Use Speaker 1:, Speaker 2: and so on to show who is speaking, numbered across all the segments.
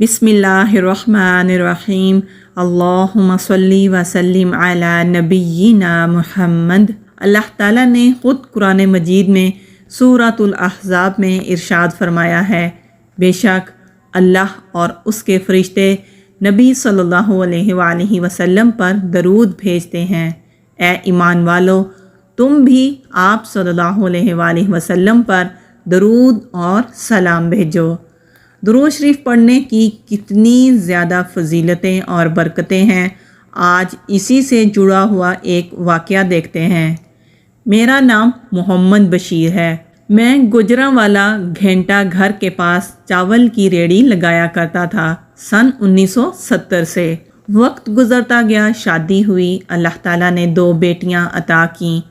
Speaker 1: बिस्मिल्लाहिर्रहमानिर्रहीम। अल्लाहुम्मा सल्ली व सल्लिम अला नबिय्यिना मुहम्मद। अल्लाह ताला ने ख़ुद कुरान मजीद में सूरतुल अहज़ाब में इरशाद फरमाया है, बेशक अल्लाह और उसके फ़रिश्ते नबी सल्लल्लाहु अलैहि वसल्लम पर दरूद भेजते हैं। ए ईमान वालो, तुम भी आप सल्लल्लाहु अलैहि वसल्लम पर दरूद और सलाम भेजो। दुरूद शरीफ पढ़ने की कितनी ज़्यादा फ़जीलतें और बरकतें हैं, आज इसी से जुड़ा हुआ एक वाक़या देखते हैं। मेरा नाम मोहम्मद बशीर है। मैं गुजरांवाला घंटा घर के पास चावल की रेहड़ी लगाया करता था सन 1970 से। वक्त गुज़रता गया, शादी हुई, अल्लाह ताला ने 2 बेटियां अता की।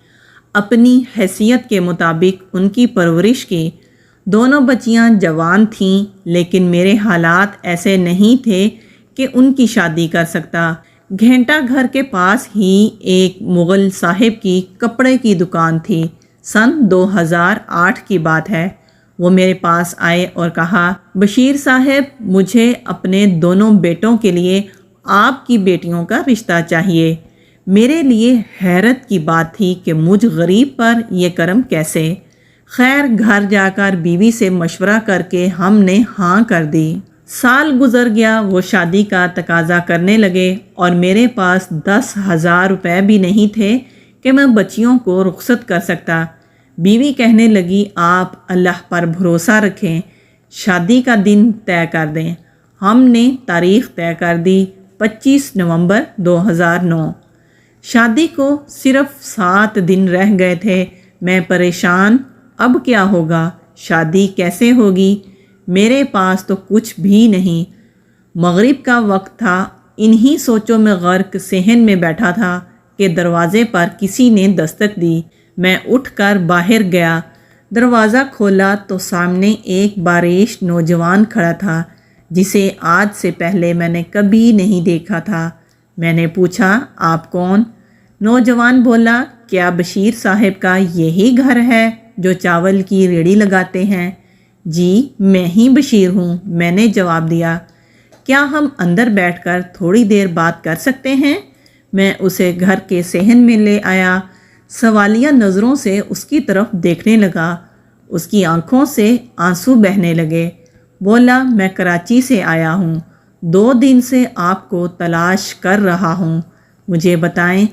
Speaker 1: अपनी हैसियत के मुताबिक उनकी परवरिश की। दोनों बच्चियां जवान थीं, लेकिन मेरे हालात ऐसे नहीं थे कि उनकी शादी कर सकता। घंटा घर के पास ही एक मुग़ल साहिब की कपड़े की दुकान थी। सन 2008 की बात है। वो मेरे पास आए और कहा, बशीर साहब, मुझे अपने दोनों बेटों के लिए आपकी बेटियों का रिश्ता चाहिए। मेरे लिए हैरत की बात थी कि मुझ गरीब पर यह करम कैसे। खैर, घर जाकर बीवी से मशवरा करके हमने हाँ कर दी। साल गुजर गया, वो शादी का तकाजा करने लगे और मेरे पास 10,000 रुपये भी नहीं थे कि मैं बच्चियों को रुखसत कर सकता। बीवी कहने लगी, आप अल्लाह पर भरोसा रखें, शादी का दिन तय कर दें। हमने तारीख़ तय कर दी, 25 नवंबर 2009। शादी को सिर्फ 7 दिन रह गए थे। मैं परेशान, अब क्या होगा, शादी कैसे होगी, मेरे पास तो कुछ भी नहीं। मगरिब का वक्त था। इन्हीं सोचों में गर्क सहन में बैठा था कि दरवाज़े पर किसी ने दस्तक दी। मैं उठकर बाहर गया। दरवाज़ा खोला तो सामने एक बारिश नौजवान खड़ा था, जिसे आज से पहले मैंने कभी नहीं देखा था। मैंने पूछा, आप कौन? नौजवान बोला, क्या बशीर साहब का यही घर है जो चावल की रेहड़ी लगाते हैं? जी, मैं ही बशीर हूँ, मैंने जवाब दिया। क्या हम अंदर बैठकर थोड़ी देर बात कर सकते हैं? मैं उसे घर के सहन में ले आया। सवालिया नज़रों से उसकी तरफ देखने लगा। उसकी आंखों से आंसू बहने लगे। बोला, मैं कराची से आया हूँ, 2 दिन से आपको तलाश कर रहा हूँ। मुझे बताएं,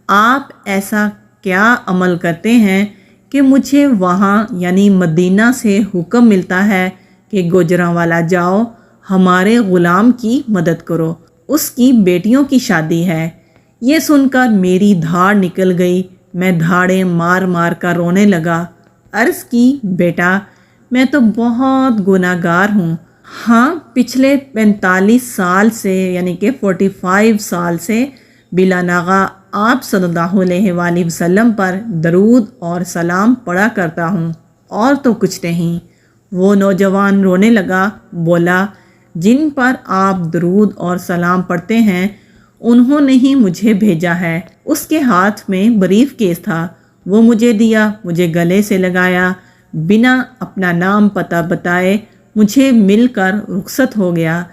Speaker 1: आप ऐसा क्या अमल करते हैं कि मुझे वहाँ यानी मदीना से हुक्म मिलता है कि गुजरांवाला जाओ, हमारे ग़ुलाम की मदद करो, उसकी बेटियों की शादी है। ये सुनकर मेरी धाड़ निकल गई। मैं धाड़े मार मार कर रोने लगा। अर्ज़ की, बेटा, मैं तो बहुत गुनाहगार हूँ। हाँ, पिछले 45 साल से यानी कि 45 साल से बिला नागा आप सल्लल्लाहु अलैहि वसल्लम पर दरूद और सलाम पढ़ा करता हूँ, और तो कुछ नहीं। वो नौजवान रोने लगा। बोला, जिन पर आप दरूद और सलाम पढ़ते हैं, उन्होंने ही मुझे भेजा है। उसके हाथ में ब्रीफ केस था, वो मुझे दिया, मुझे गले से लगाया, बिना अपना नाम पता बताए मुझे मिलकर रुखसत हो गया।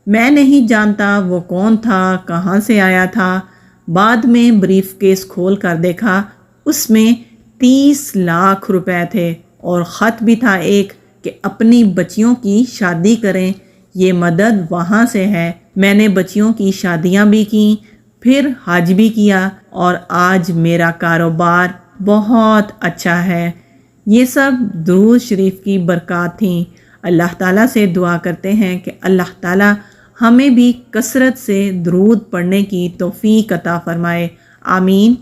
Speaker 1: मैं नहीं जानता वो कौन था, कहाँ से आया था। बाद में ब्रीफ केस खोल कर देखा, उसमें 30 लाख रुपए थे और ख़त भी था एक कि अपनी बच्चियों की शादी करें, ये मदद वहाँ से है। मैंने बच्चियों की शादियाँ भी की, फिर हज भी किया, और आज मेरा कारोबार बहुत अच्छा है। ये सब दुरूद शरीफ की बरक़ात थी। अल्लाह ताला से दुआ करते हैं कि अल्लाह ताला हमें भी कसरत से दुरूद पढ़ने की तौफ़ीक अता फ़रमाए। आमीन।